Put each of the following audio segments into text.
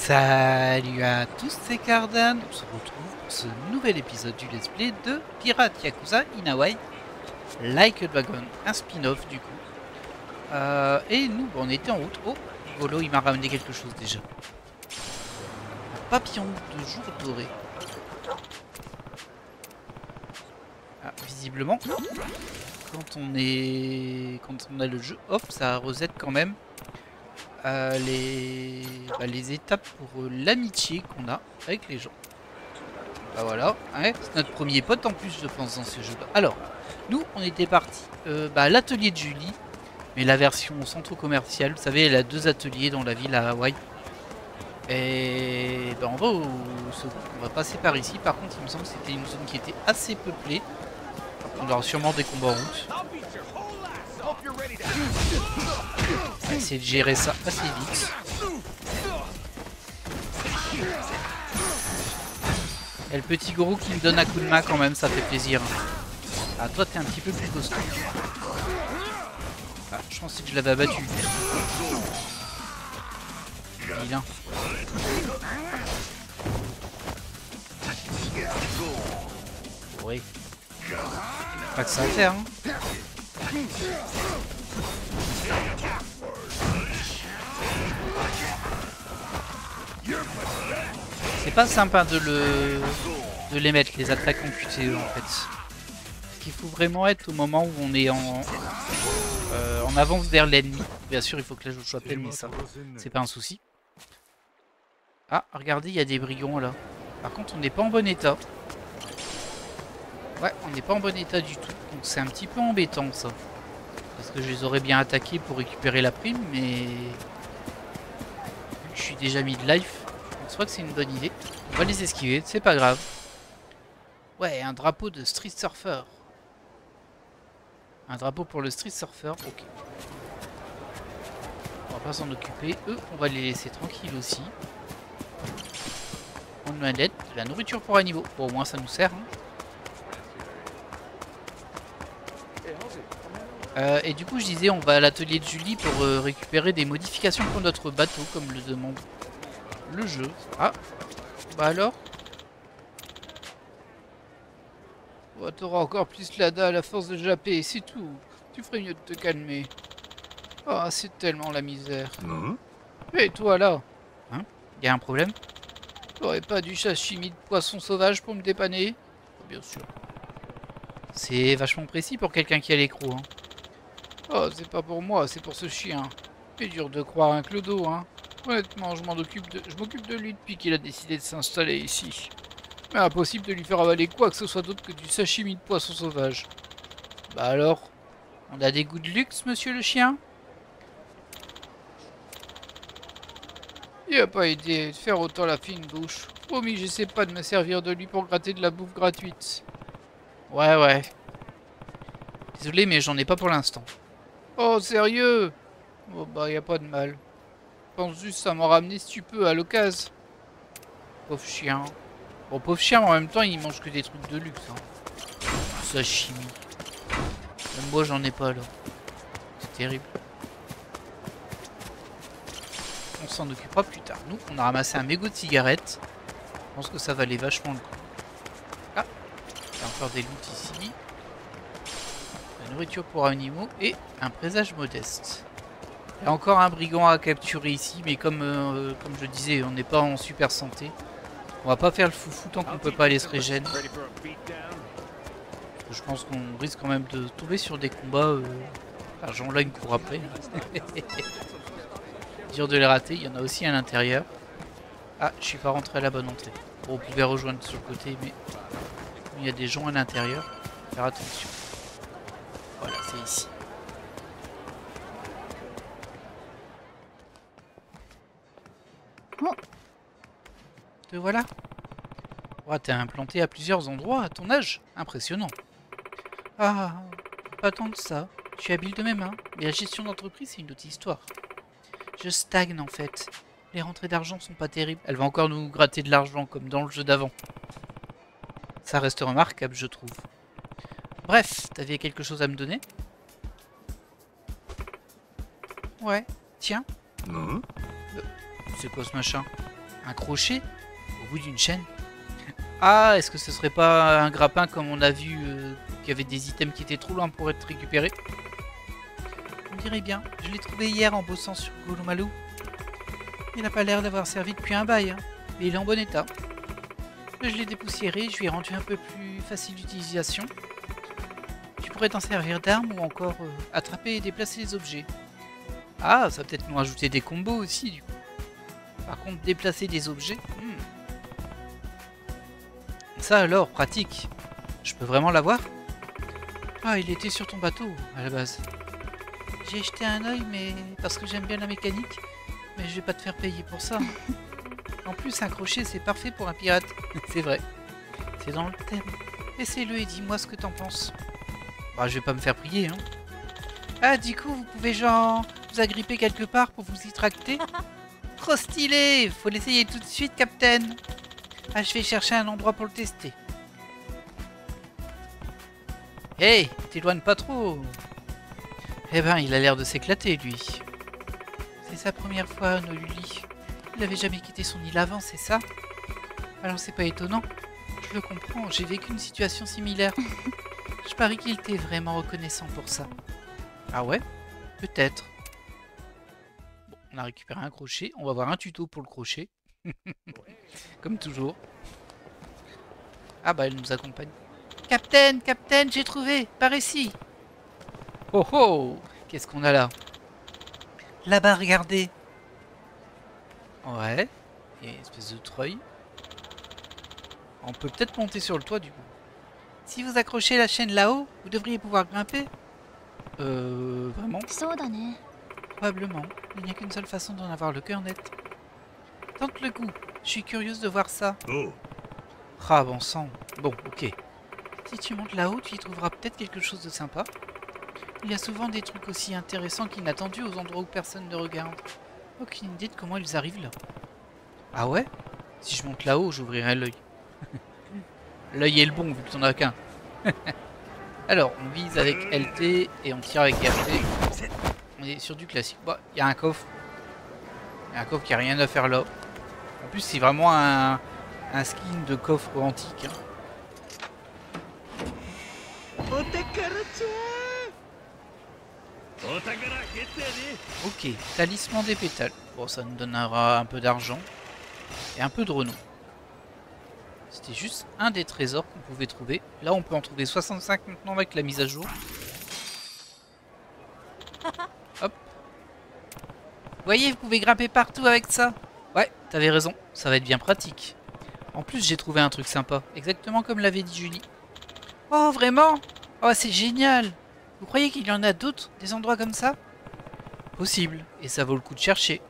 Salut à tous, c'est Cardan. On se retrouve pour ce nouvel épisode du let's play de Pirate Yakuza in Hawaii, Like a Dragon, un spin-off du coup. Et nous, on était en route. Oh, Golo, il m'a ramené quelque chose déjà. Un papillon de jour doré. Ah, visiblement, quand on a le jeu, hop, ça reset quand même. Les étapes pour l'amitié qu'on a avec les gens. Bah voilà, ouais, c'est notre premier pote en plus je pense dans ce jeu. Alors, nous on était parti à l'atelier de Julie, mais la version centre commercial, vous savez, elle a deux ateliers dans la ville à Hawaï. Et bah, on va passer par ici, par contre il me semble que c'était une zone qui était assez peuplée. On aura sûrement des combats en route. On va essayer de gérer ça assez vite. Et le petit Goro qui me donne un coup de main quand même, ça fait plaisir. Ah, toi t'es un petit peu plus costaud. Ah, je pensais que je l'avais abattu. Vilain. Oui. Pas que ça à faire, hein. C'est pas sympa de les mettre, les attaques en QTE en fait. Il faut vraiment être au moment où on est en avance vers l'ennemi. Bien sûr, il faut que la jauge soit pleine, mais ça, c'est pas un souci. Ah, regardez, il y a des brigands là. Par contre, on n'est pas en bon état. Ouais, on n'est pas en bon état du tout. Donc c'est un petit peu embêtant ça. Parce que je les aurais bien attaqués pour récupérer la prime, mais... Vu que je suis déjà mis de life, je pense pas que c'est une bonne idée. On va les esquiver, c'est pas grave. Ouais, un drapeau de Street Surfer. Un drapeau pour le Street Surfer, ok. On va pas s'en occuper. Eux, on va les laisser tranquilles aussi. On a de la nourriture pour animaux. Bon, au moins ça nous sert. Hein. Et du coup, je disais, on va à l'atelier de Julie pour récupérer des modifications pour notre bateau, comme le demande le jeu. Ah, bah alors oh, t'auras encore plus la dalle à force de japper, c'est tout. Tu ferais mieux de te calmer. Oh, c'est tellement la misère. Et toi là? Hein? Y a un problème? T'aurais pas du sashimi de poisson sauvage pour me dépanner? Oh, bien sûr. C'est vachement précis pour quelqu'un qui a l'écrou, hein. Oh, c'est pas pour moi, c'est pour ce chien. C'est dur de croire un clodo, hein. Honnêtement, je m'occupe de lui depuis qu'il a décidé de s'installer ici. Mais impossible de lui faire avaler quoi que ce soit d'autre que du sashimi de poisson sauvage. Bah alors, on a des goûts de luxe, monsieur le chien? Il a pas idée de faire autant la fine bouche. Promis, j'essaie pas de me servir de lui pour gratter de la bouffe gratuite. Ouais. Désolé, mais j'en ai pas pour l'instant. Oh, sérieux? Oh bah, y a pas de mal. Pense juste à m'en ramener si tu peux, à l'occasion. Pauvre chien. Bon, pauvre chien, en même temps, il mange que des trucs de luxe. Hein. Sashimi. Même moi, j'en ai pas, là. C'est terrible. On s'en occupera plus tard. Nous, on a ramassé un mégot de cigarettes. Je pense que ça valait vachement le coup. Ah, il y a encore des loots ici. La nourriture pour animaux et un présage modeste. Il y a encore un brigand à capturer ici, mais comme je disais, on n'est pas en super santé. On va pas faire le foufou tant qu'on peut pas aller se régénérer. Je pense qu'on risque quand même de tomber sur des combats. L'argent là, il me court après. Dur de les rater, il y en a aussi à l'intérieur. Ah, je suis pas rentré à la bonne entrée. Bon, on pouvait rejoindre sur le côté, mais il y a des gens à l'intérieur. Faire attention. Voilà, c'est ici. Bon. Te voilà. Oh, t'es implanté à plusieurs endroits à ton âge. Impressionnant. Ah, pas tant que ça. Je suis habile de mes mains. Mais la gestion d'entreprise, c'est une autre histoire. Je stagne en fait. Les rentrées d'argent sont pas terribles. Elle va encore nous gratter de l'argent comme dans le jeu d'avant. Ça reste remarquable, je trouve. Bref, t'avais quelque chose à me donner? Ouais, tiens. C'est quoi ce machin? Un crochet au bout d'une chaîne. Ah, est-ce que ce serait pas un grappin comme on a vu qu'il y avait des items qui étaient trop loin pour être récupérés? On dirait bien. Je l'ai trouvé hier en bossant sur Golomalou. Il n'a pas l'air d'avoir servi depuis un bail, hein, mais il est en bon état. Je l'ai dépoussiéré, je lui ai rendu un peu plus facile d'utilisation. Tu pourrais t'en servir d'arme ou encore attraper et déplacer les objets. Ah, ça va peut-être nous rajouter des combos aussi, du coup. Par contre, déplacer des objets... Ça alors, pratique. Je peux vraiment l'avoir? Ah, il était sur ton bateau, à la base. J'ai jeté un œil, mais parce que j'aime bien la mécanique. Mais je vais pas te faire payer pour ça. En plus, un crochet, c'est parfait pour un pirate. C'est vrai. C'est dans le thème. Essaie-le et dis-moi ce que t'en penses. Bah, je vais pas me faire prier, hein. Ah, du coup, vous pouvez genre vous agripper quelque part pour vous y tracter? Trop stylé! Faut l'essayer tout de suite, Captain. Ah, je vais chercher un endroit pour le tester. Hey, t'éloignes pas trop. Eh ben, il a l'air de s'éclater, lui. C'est sa première fois à Honolulu. Il n'avait jamais quitté son île avant, c'est ça? Alors c'est pas étonnant. Je le comprends, j'ai vécu une situation similaire. Je parie qu'il était vraiment reconnaissant pour ça. Ah ouais? Peut-être. Bon, on a récupéré un crochet. On va voir un tuto pour le crochet. Comme toujours. Ah bah elle nous accompagne. Captain, Captain, j'ai trouvé. Par ici. Oh oh! Qu'est-ce qu'on a là? Là-bas, regardez. Ouais. Il y a une espèce de treuil. On peut peut-être monter sur le toit du coup. Si vous accrochez la chaîne là-haut, vous devriez pouvoir grimper. Vraiment? Probablement. Il n'y a qu'une seule façon d'en avoir le cœur net. Tente le coup. Je suis curieuse de voir ça. Oh. Ah bon sang. Bon, ok. Si tu montes là-haut, tu y trouveras peut-être quelque chose de sympa. Il y a souvent des trucs aussi intéressants qu'inattendus aux endroits où personne ne regarde. Aucune idée de comment ils arrivent là. Ah ouais? Si je monte là-haut, j'ouvrirai l'œil. L'œil est le bon vu que t'en as qu'un. Alors, on vise avec LT et on tire avec RT. On est sur du classique. Bah, il y a un coffre. Il y a un coffre qui a rien à faire là. En plus, c'est vraiment un skin de coffre antique. Hein. Ok, talisman des pétales. Bon, ça nous donnera un peu d'argent et un peu de renom. C'était juste un des trésors qu'on pouvait trouver. Là, on peut en trouver 65 maintenant avec la mise à jour. Hop. Vous voyez, vous pouvez grimper partout avec ça. Ouais, t'avais raison, ça va être bien pratique. En plus, j'ai trouvé un truc sympa, exactement comme l'avait dit Julie. Oh, vraiment? Oh, c'est génial! Vous croyez qu'il y en a d'autres, des endroits comme ça? Possible, et ça vaut le coup de chercher.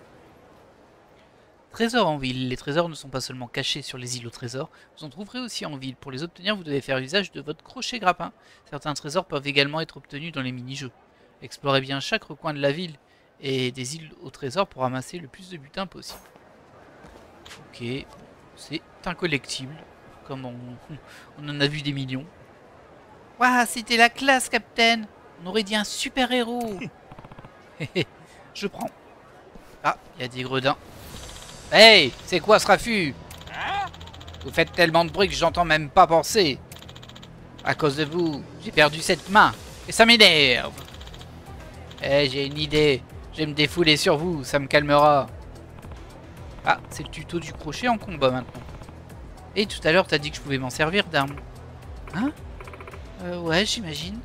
Trésors en ville. Les trésors ne sont pas seulement cachés sur les îlots trésors, vous en trouverez aussi en ville. Pour les obtenir, vous devez faire usage de votre crochet grappin. Certains trésors peuvent également être obtenus dans les mini-jeux. Explorez bien chaque recoin de la ville et des îles au trésor pour ramasser le plus de butin possible. Ok, c'est un collectible, comme on en a vu des millions. Waouh, c'était la classe, Captain! On aurait dit un super héros! Je prends. Ah, il y a des gredins. Hey, c'est quoi ce raffut? Vous faites tellement de bruit que j'entends même pas penser. À cause de vous, j'ai perdu cette main. Et ça m'énerve. Eh, j'ai une idée. Je vais me défouler sur vous, ça me calmera. Ah, c'est le tuto du crochet en combat maintenant. Et tout à l'heure, t'as dit que je pouvais m'en servir d'arme. Hein? Ouais, j'imagine.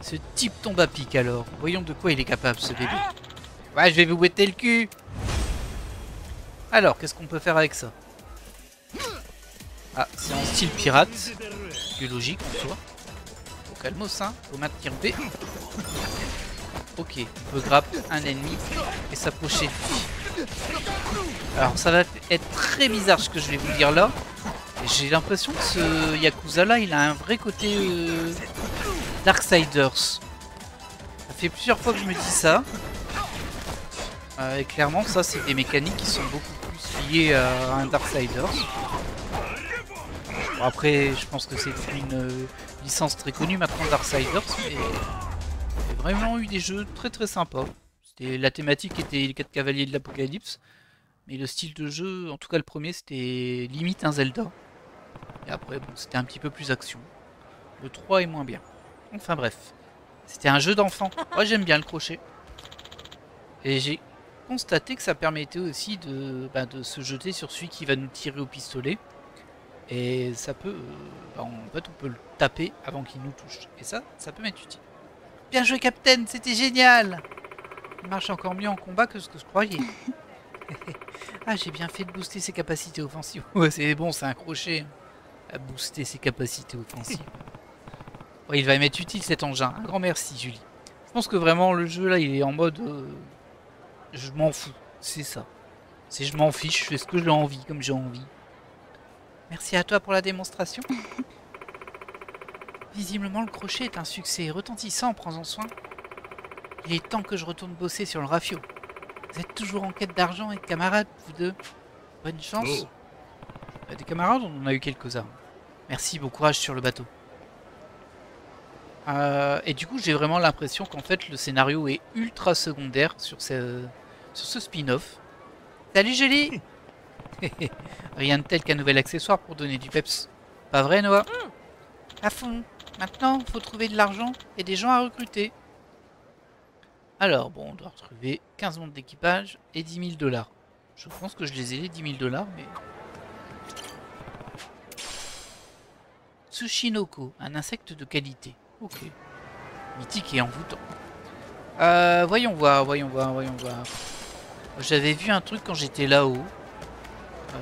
Ce type tombe à pic alors. Voyons de quoi il est capable, ce bébé. Ouais, je vais vous botter le cul. Alors, qu'est-ce qu'on peut faire avec ça? Ah, c'est en style pirate. C'est logique en soi. Au calmos, hein. Faut maintenir B. Ok, on peut grapper un ennemi et s'approcher de lui. Alors, ça va être très bizarre ce que je vais vous dire là. J'ai l'impression que ce Yakuza là, il a un vrai côté Darksiders. Ça fait plusieurs fois que je me dis ça. Et clairement, ça, c'est des mécaniques qui sont beaucoup plus liées à un Darksiders. Bon, après, je pense que c'est une licence très connue maintenant, Darksiders, mais il y a vraiment eu des jeux très très sympas. La thématique était les 4 cavaliers de l'Apocalypse. Mais le style de jeu, en tout cas le premier, c'était limite un Zelda. Et après, bon, c'était un petit peu plus action. Le 3 est moins bien. Enfin bref. C'était un jeu d'enfant. Moi j'aime bien le crochet. Et j'ai constaté que ça permettait aussi de se jeter sur celui qui va nous tirer au pistolet. Et ça peut... en fait on peut le taper avant qu'il nous touche. Et ça peut m'être utile. Bien joué Captain, c'était génial! Il marche encore mieux en combat que ce que je croyais. Ah, j'ai bien fait de booster ses capacités offensives. Ouais, c'est bon, c'est un crochet. À booster ses capacités offensives. Ouais, il va m'être utile cet engin. Un grand merci, Julie. Je pense que vraiment, le jeu, là, il est en mode... je m'en fous. C'est ça. C'est je m'en fiche, je fais ce que j'ai envie, comme j'ai envie. Merci à toi pour la démonstration. Visiblement, le crochet est un succès retentissant, prends-en soin. Il est temps que je retourne bosser sur le rafio. Vous êtes toujours en quête d'argent et de camarades, vous deux. Bonne chance. Des camarades, on en a eu quelques-uns. Merci, bon courage sur le bateau. Et du coup, j'ai vraiment l'impression qu'en fait, le scénario est ultra secondaire sur ce spin-off. Salut Julie. Rien de tel qu'un nouvel accessoire pour donner du peps. Pas vrai, Noah? À fond. Maintenant, il faut trouver de l'argent et des gens à recruter. Alors, bon, on doit retrouver 15 montres d'équipage et 10 000 $. Je pense que je les ai les 10 000 $, mais... Tsushinoko, un insecte de qualité. Ok. Mythique et envoûtant. Voyons voir. J'avais vu un truc quand j'étais là-haut.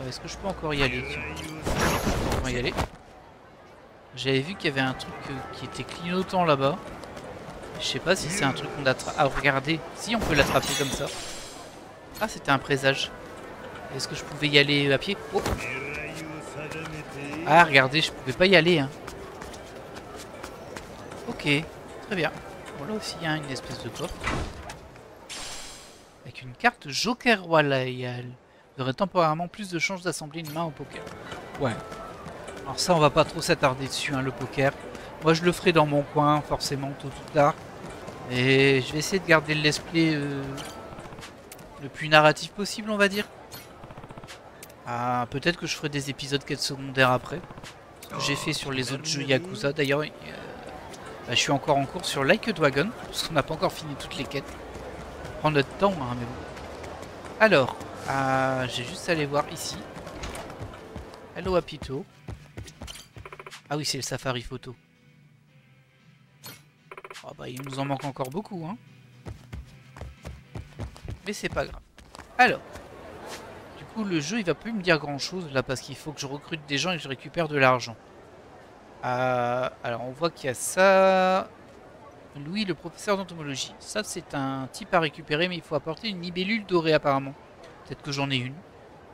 Est-ce que je peux encore y aller? On va y aller. J'avais vu qu'il y avait un truc qui était clignotant là-bas. Je sais pas si c'est un truc qu'on a à regarder. Si, on peut l'attraper comme ça. Ah, c'était un présage. Est-ce que je pouvais y aller à pied? Oh. Ah, regardez, je pouvais pas y aller. Hein. Ok, très bien. Bon, là aussi, il y a une espèce de coffre. Avec une carte Joker Royal. Vous aurez temporairement plus de chances d'assembler une main au poker. Ouais. Alors ça, on va pas trop s'attarder dessus, hein, le poker. Moi, je le ferai dans mon coin, forcément, tôt ou tard. Et je vais essayer de garder le let's play le plus narratif possible, on va dire. Ah, peut-être que je ferai des épisodes quêtes secondaires après. Ce que j'ai fait sur les autres jeux Yakuza. D'ailleurs, je suis encore en cours sur Like a Dragon, parce qu'on n'a pas encore fini toutes les quêtes. On prend notre temps, hein, mais bon. Alors, j'ai juste à aller voir ici. Hello Apito. Ah oui, c'est le safari photo. Oh bah, il nous en manque encore beaucoup, hein. Mais c'est pas grave. Alors, du coup, le jeu, il va plus me dire grand-chose, là, parce qu'il faut que je recrute des gens et que je récupère de l'argent. Alors, on voit qu'il y a ça... Louis, le professeur d'entomologie. Ça, c'est un type à récupérer, mais il faut apporter une libellule dorée, apparemment. Peut-être que j'en ai une.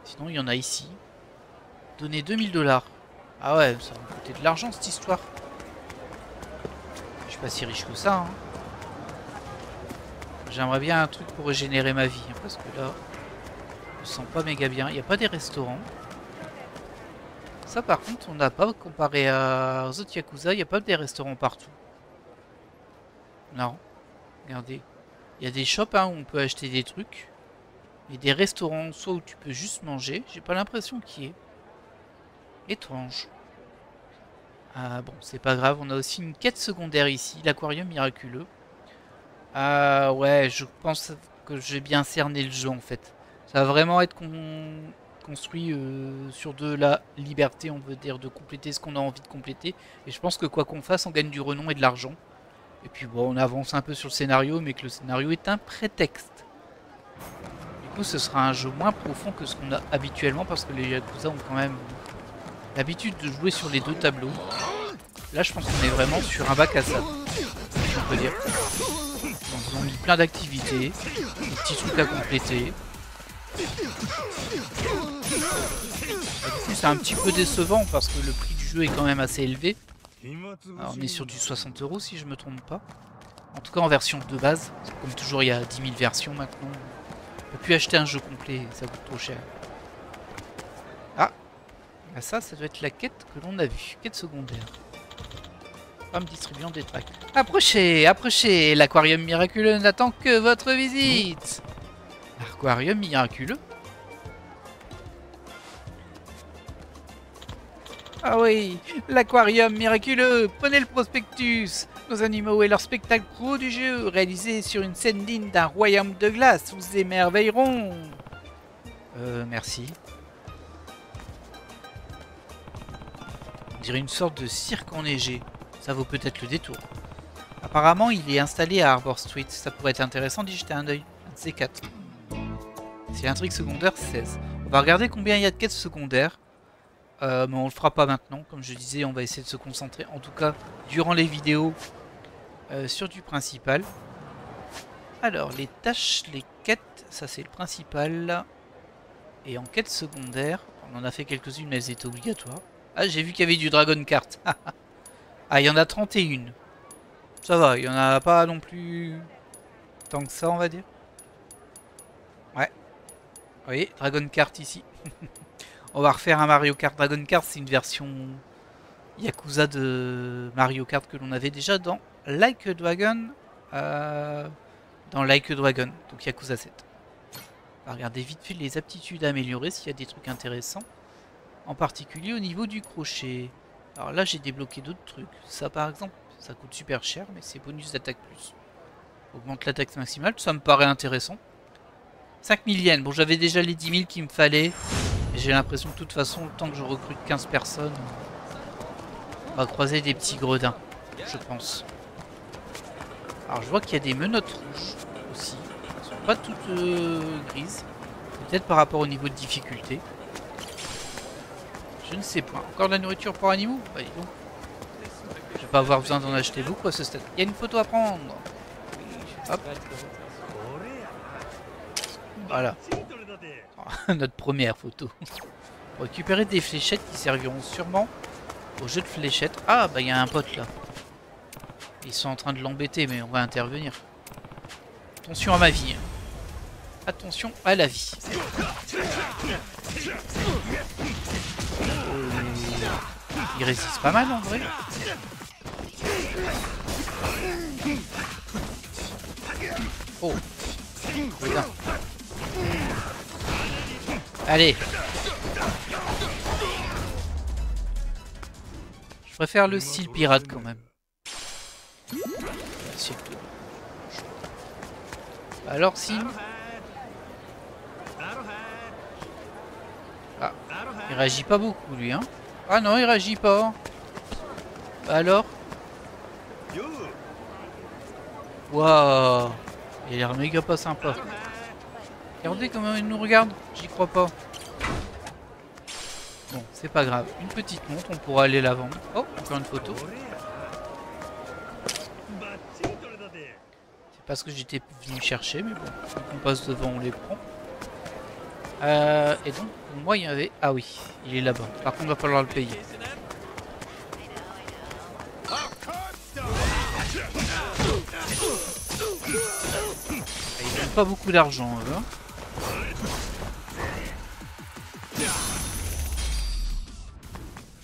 Sinon, il y en a ici. Donner 2000 $. Ah ouais, ça va me coûter de l'argent, cette histoire. Je suis pas si riche que ça, hein. J'aimerais bien un truc pour régénérer ma vie, hein, parce que là, je me sens pas méga bien. Il n'y a pas des restaurants. Ça, par contre, on n'a pas, comparé aux autres Yakuza, il n'y a pas des restaurants partout. Non. Regardez. Il y a des shops, hein, où on peut acheter des trucs. Mais des restaurants, soit où tu peux juste manger. J'ai pas l'impression qu'il y ait. Étrange. Ah bon, c'est pas grave. On a aussi une quête secondaire ici. L'aquarium miraculeux. Ah ouais, je pense que j'ai bien cerné le jeu en fait. Ça va vraiment être construit sur de la liberté, on veut dire, de compléter ce qu'on a envie de compléter. Et je pense que quoi qu'on fasse, on gagne du renom et de l'argent. Et puis bon, on avance un peu sur le scénario, mais que le scénario est un prétexte. Du coup, ce sera un jeu moins profond que ce qu'on a habituellement, parce que les Yakuza ont quand même l'habitude de jouer sur les deux tableaux. Là, je pense qu'on est vraiment sur un bac à sable, si on peut dire. Donc, ils ont mis plein d'activités, des petits trucs à compléter. Du coup, c'est un petit peu décevant parce que le prix du jeu est quand même assez élevé. Alors, on est sur du 60 € si je me trompe pas. En tout cas en version de base. Comme toujours, il y a 10 000 versions maintenant. On peut plus acheter un jeu complet, ça coûte trop cher. Ah, ça doit être la quête que l'on a vue. Quête secondaire. Femme distribuant des tracts. Approchez, approchez, l'aquarium miraculeux n'attend que votre visite. L'aquarium miraculeux? Ah oui, l'aquarium miraculeux. Prenez le prospectus. Nos animaux et leur spectacle pro du jeu, réalisé sur une scène digne d'un royaume de glace, vous émerveilleront. Merci. On dirait une sorte de cirque enneigé. Ça vaut peut-être le détour. Apparemment, il est installé à Harbor Street. Ça pourrait être intéressant d'y jeter un œil. Un de ces quatre. C'est l'intrigue secondaire 16. On va regarder combien il y a de quêtes secondaires. Mais on le fera pas maintenant. Comme je disais, on va essayer de se concentrer, en tout cas, durant les vidéos, sur du principal. Alors, les tâches, les quêtes, ça c'est le principal. Et en quête secondaire, on en a fait quelques-unes, mais elles étaient obligatoires. Ah, j'ai vu qu'il y avait du Dragon Kart. Ah, il y en a 31. Ça va, il y en a pas non plus tant que ça, on va dire. Ouais. Vous voyez, Dragon Kart ici. On va refaire un Mario Kart. Dragon Kart, c'est une version Yakuza de Mario Kart que l'on avait déjà dans Like a Dragon. Donc Yakuza 7. On va regarder vite fait les aptitudes à améliorer s'il y a des trucs intéressants. En particulier au niveau du crochet. Alors là, j'ai débloqué d'autres trucs. Ça, par exemple, ça coûte super cher, mais c'est bonus d'attaque plus. Augmente l'attaque maximale, ça me paraît intéressant. 5000 yens. Bon, j'avais déjà les 10 000 qu'il me fallait. Et j'ai l'impression que de toute façon, le temps que je recrute 15 personnes, on va croiser des petits gredins, je pense. Alors, je vois qu'il y a des menottes rouges aussi. Elles sont pas toutes grises. Peut-être par rapport au niveau de difficulté. Je ne sais pas. Encore de la nourriture pour animaux? Bah, dis donc. Je vais pas avoir besoin d'en acheter beaucoup à ce stade. Il y a une photo à prendre. Hop. Voilà. Notre première photo. Pour récupérer des fléchettes qui serviront sûrement au jeu de fléchettes. Ah, bah il y a un pote là. Ils sont en train de l'embêter, mais on va intervenir. Attention à ma vie. Attention à la vie. Il résiste pas mal en vrai. Oh. Putain. Allez. Je préfère le style pirate quand même. Alors si... Ah, il réagit pas beaucoup lui hein. Ah non, il réagit pas. Alors? Waouh. Il a l'air méga pas sympa. Regardez comment il nous regarde. J'y crois pas. Bon, c'est pas grave. Une petite montre, on pourra aller la vendre. Oh, encore une photo. C'est pas ce que j'étais venu chercher, mais bon. Quand on passe devant, on les prend. Et donc, pour moi, il y avait... Ah oui, il est là-bas. Par contre, il va falloir le payer. Ils n'ont pas beaucoup d'argent, eux. Hein.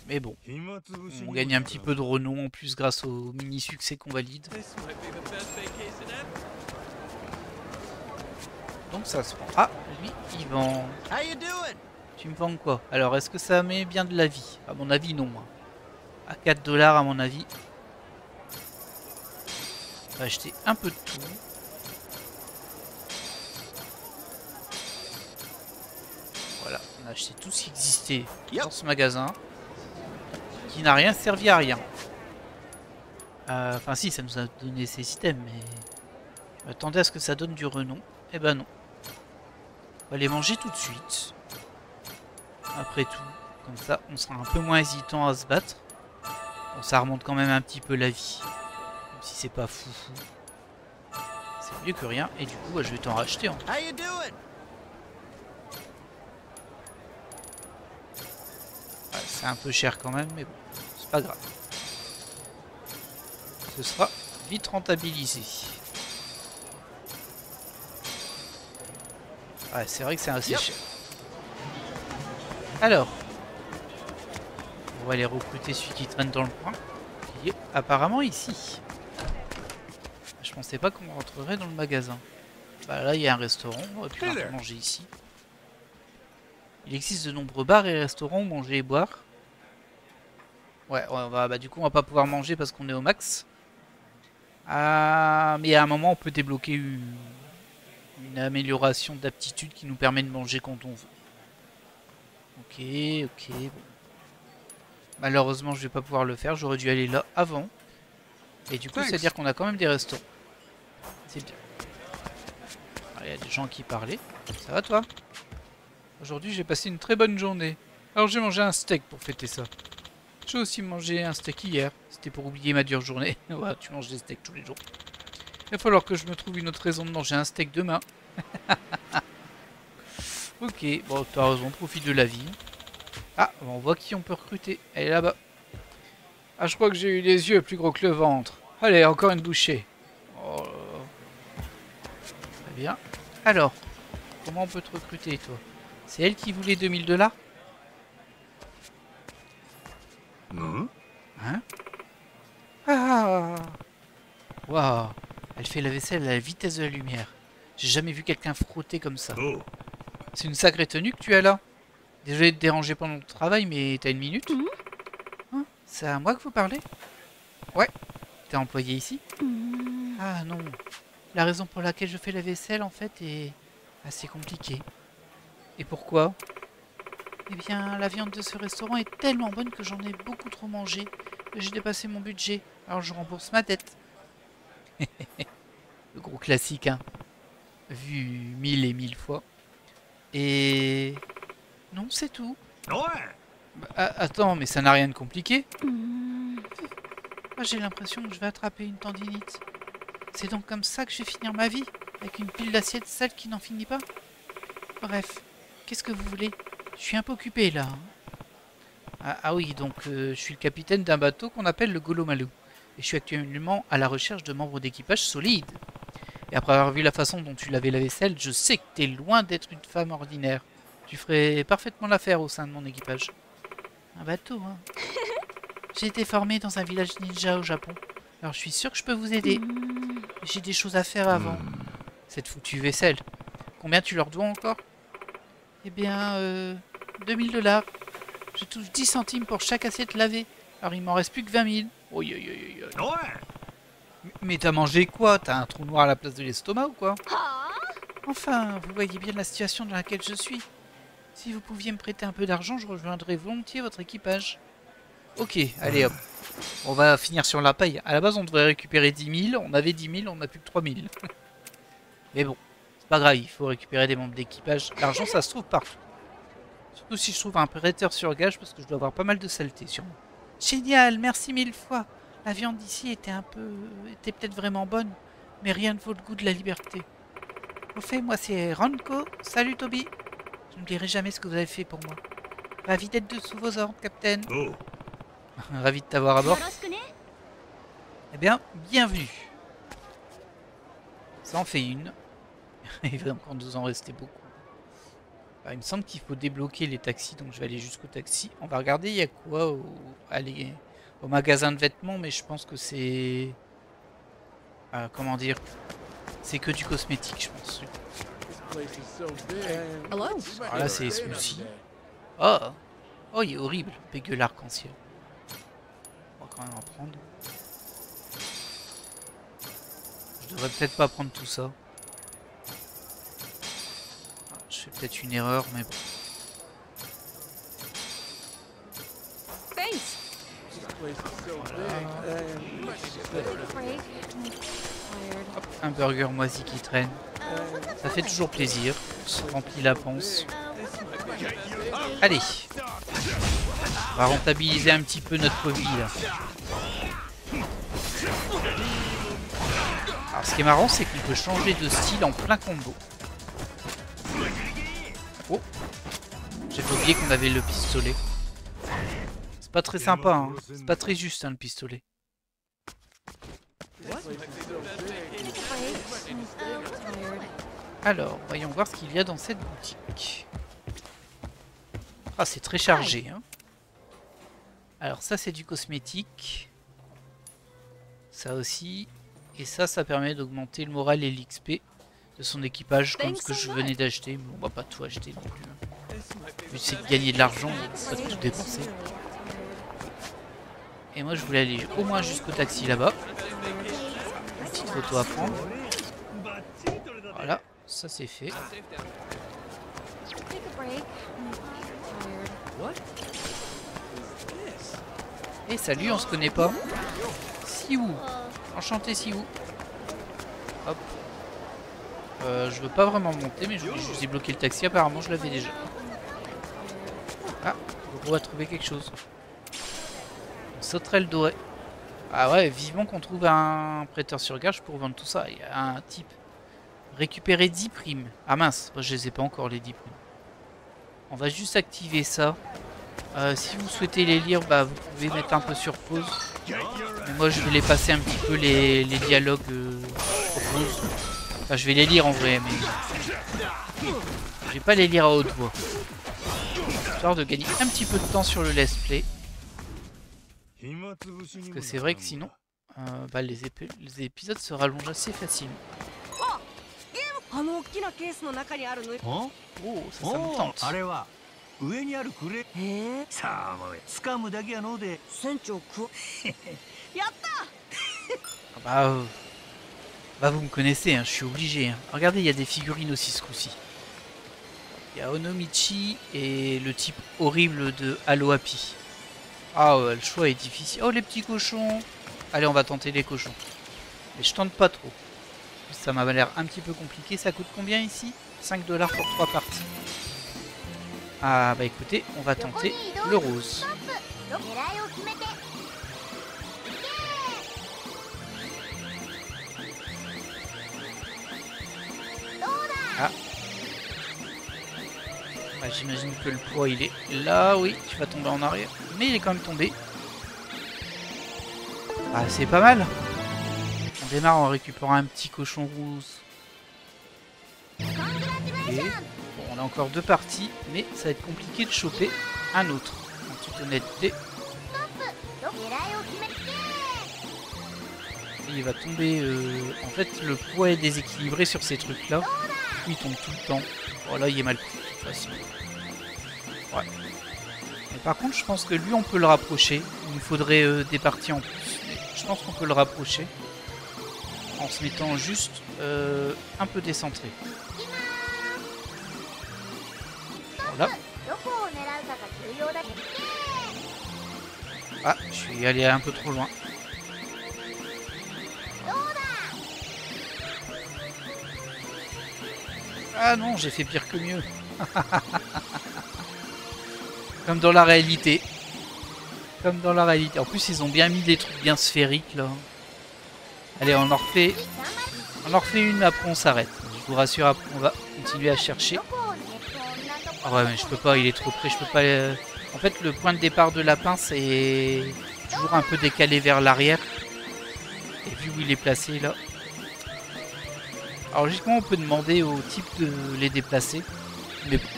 Mais bon, on gagne un petit peu de renom en plus grâce au mini-succès qu'on valide. Donc ça se prend. Ah, lui, il vend... Tu me vends quoi? Alors, est-ce que ça met bien de la vie? À mon avis, non. À 4 $, à mon avis. On va acheter un peu de tout. Voilà, on a acheté tout ce qui existait dans ce magasin. Qui n'a rien servi à rien. Enfin si, ça nous a donné ces systèmes, mais... Attendez à ce que ça donne du renom. Eh ben non. On va les manger tout de suite. Après tout. Comme ça, on sera un peu moins hésitant à se battre. Bon, ça remonte quand même un petit peu la vie. Même si c'est pas fou. C'est mieux que rien. Et du coup, bah, je vais t'en racheter. Hein. Ouais, c'est un peu cher quand même, mais bon. C'est pas grave. Ce sera vite rentabilisé. Ouais, c'est vrai que c'est assez cher. Alors, on va aller recruter celui qui traîne dans le coin. Qui est apparemment ici. Je pensais pas qu'on rentrerait dans le magasin. Bah là, il y a un restaurant. On aurait pu manger ici. Il existe de nombreux bars et restaurants où manger et boire. Ouais, bah, du coup, on va pas pouvoir manger parce qu'on est au max. Ah, mais à un moment, on peut débloquer une amélioration d'aptitude qui nous permet de manger quand on veut. Ok, ok. Bon. Malheureusement, je vais pas pouvoir le faire. J'aurais dû aller là avant. Et du coup, c'est-à-dire qu'on a quand même des restaurants. C'est bien. Il y a des gens qui parlaient. Ça va, toi? Aujourd'hui, j'ai passé une très bonne journée. Alors, j'ai mangé un steak pour fêter ça. J'ai aussi mangé un steak hier. C'était pour oublier ma dure journée. Ouais, tu manges des steaks tous les jours. Il va falloir que je me trouve une autre raison de manger un steak demain. Ok, bon, t'as raison, profite de la vie. Ah, on voit qui on peut recruter. Elle est là-bas. Ah, je crois que j'ai eu les yeux plus gros que le ventre. Allez, encore une bouchée. Oh là là. Très bien. Alors, comment on peut te recruter, toi? C'est elle qui voulait 2000 $? Hein? Ah! Waouh! Elle fait la vaisselle à la vitesse de la lumière. J'ai jamais vu quelqu'un frotter comme ça. C'est une sacrée tenue que tu as là. Désolé de te déranger pendant le travail, mais t'as une minute? Hein? C'est à moi que vous parlez? Ouais. T'es employé ici? Ah non. La raison pour laquelle je fais la vaisselle, en fait, est assez compliquée. Et pourquoi? Eh bien, la viande de ce restaurant est tellement bonne que j'en ai beaucoup trop mangé. J'ai dépassé mon budget, alors je rembourse ma dette. Le gros classique, hein. Vu 1000 et 1000 fois. Et... non, c'est tout. Bah, attends, mais ça n'a rien de compliqué. J'ai l'impression que je vais attraper une tendinite. C'est donc comme ça que je vais finir ma vie, avec une pile d'assiettes sales qui n'en finit pas. Bref, qu'est-ce que vous voulez? Je suis un peu occupé là. Ah oui, donc je suis le capitaine d'un bateau qu'on appelle le Golomalou. Et je suis actuellement à la recherche de membres d'équipage solides. Et après avoir vu la façon dont tu lavais la vaisselle, je sais que t'es loin d'être une femme ordinaire. Tu ferais parfaitement l'affaire au sein de mon équipage. Un bateau, hein. J'ai été formé dans un village ninja au Japon. Alors je suis sûr que je peux vous aider. J'ai des choses à faire avant. Cette foutue vaisselle. Combien tu leur dois encore? Eh bien, 2000 $. Je touche 10 centimes pour chaque assiette lavée. Alors il m'en reste plus que 20 000. Mais t'as mangé quoi? T'as un trou noir à la place de l'estomac ou quoi? Enfin, vous voyez bien la situation dans laquelle je suis. Si vous pouviez me prêter un peu d'argent, je rejoindrais volontiers votre équipage. Ok, allez hop. On va finir sur la paille. À la base, on devrait récupérer 10 000. On avait 10 000, on n'a plus que 3 000. Mais bon, c'est pas grave, il faut récupérer des membres d'équipage. L'argent, ça se trouve partout. Surtout si je trouve un prêteur sur gage, parce que je dois avoir pas mal de saleté sur moi. Génial, merci 1000 fois. La viande d'ici était peut-être vraiment bonne, mais rien ne vaut le goût de la liberté. Au fait, moi c'est Ranko. Salut Toby. Je n'oublierai jamais ce que vous avez fait pour moi. Ravi d'être sous vos ordres, Capitaine. Ravi de t'avoir à bord. Eh bien, bienvenue. Ça en fait une. Il va encore nous en rester beaucoup. Alors, il me semble qu'il faut débloquer les taxis, donc je vais aller jusqu'au taxi. On va regarder, il y a quoi au magasin de vêtements, mais je pense que c'est... comment dire? C'est que du cosmétique, je pense. Alors là, c'est smoothie. Oh! Oh, il est horrible, pégueule arc-en-ciel. On va quand même en prendre. Je devrais peut-être pas prendre tout ça. Je fais peut-être une erreur, mais bon. Hop, un burger moisi qui traîne. Ça fait toujours plaisir. On se remplit la panse. Allez. On va rentabiliser un petit peu notre vie là. Alors ce qui est marrant, c'est qu'on peut changer de style en plein combo. Oh. J'avais oublié qu'on avait le pistolet. C'est pas très sympa, hein. C'est pas très juste, hein, le pistolet. Alors, voyons voir ce qu'il y a dans cette boutique. Ah, c'est très chargé, hein. Alors ça, c'est du cosmétique. Ça aussi. Et ça permet d'augmenter le moral et l'XP de son équipage, comme ce que je venais d'acheter. Mais on va pas tout acheter non plus. Hein. Le but, c'est de gagner de l'argent, pas de tout dépenser. Et moi je voulais aller au moins jusqu'au taxi là-bas. Petite photo à prendre. Voilà, ça c'est fait. Et salut, on se connaît pas. Siou. Enchanté Siou. Hop. Je veux pas vraiment monter, mais je vous ai bloqué le taxi. Apparemment, je l'avais déjà. Ah, on va trouver quelque chose. Une sauterelle dorée. Ah ouais, vivement qu'on trouve un prêteur sur gage pour vendre tout ça. Il y a un type. Récupérer 10 primes. Ah mince, moi je les ai pas encore les 10 primes. On va juste activer ça. Si vous souhaitez les lire, bah, vous pouvez mettre un peu sur pause. Mais moi je vais les passer un petit peu les dialogues sur pause. Enfin je vais les lire en vrai, mais je vais pas les lire à haute voix. Histoire de gagner un petit peu de temps sur le let's play. Parce que c'est vrai que sinon bah, les épisodes se rallongent assez facilement. Oh, ça me tente. Bah vous me connaissez, hein, je suis obligé. Hein. Regardez, il y a des figurines aussi ce coup-ci. Il y a Onomichi et le type horrible de Halo Happy. Ah ouais, le choix est difficile. Oh les petits cochons. Allez, on va tenter les cochons. Mais je tente pas trop. Ça m'a l'air un petit peu compliqué. Ça coûte combien ici? 5 $ pour 3 parties. Ah bah écoutez, on va tenter le rose. Ah. Bah, j'imagine que le poids il est là, oui, tu vas tomber en arrière. Mais il est quand même tombé. Ah c'est pas mal. On démarre en récupérant un petit cochon rose. Et bon, on a encore 2 parties, mais ça va être compliqué de choper un autre. En toute honnêteté. Et il va tomber... En fait, le poids est déséquilibré sur ces trucs-là. Il tombe tout le temps. Oh là, il est mal pris de toute façon. Ouais. Mais par contre, je pense que lui, on peut le rapprocher. Il nous faudrait des parties en plus. Mais je pense qu'on peut le rapprocher. En se mettant juste un peu décentré. Voilà. Ah, je suis allé un peu trop loin. Ah non, j'ai fait pire que mieux. Comme dans la réalité. Comme dans la réalité. En plus, ils ont bien mis des trucs bien sphériques là. Allez, on en refait une, après on s'arrête. Je vous rassure, après on va continuer à chercher. Ah ouais, mais je peux pas, il est trop près, je peux pas... En fait, le point de départ de la pince est toujours un peu décalé vers l'arrière. Et vu où il est placé là... Alors logiquement, on peut demander au type de les déplacer. Mais bon.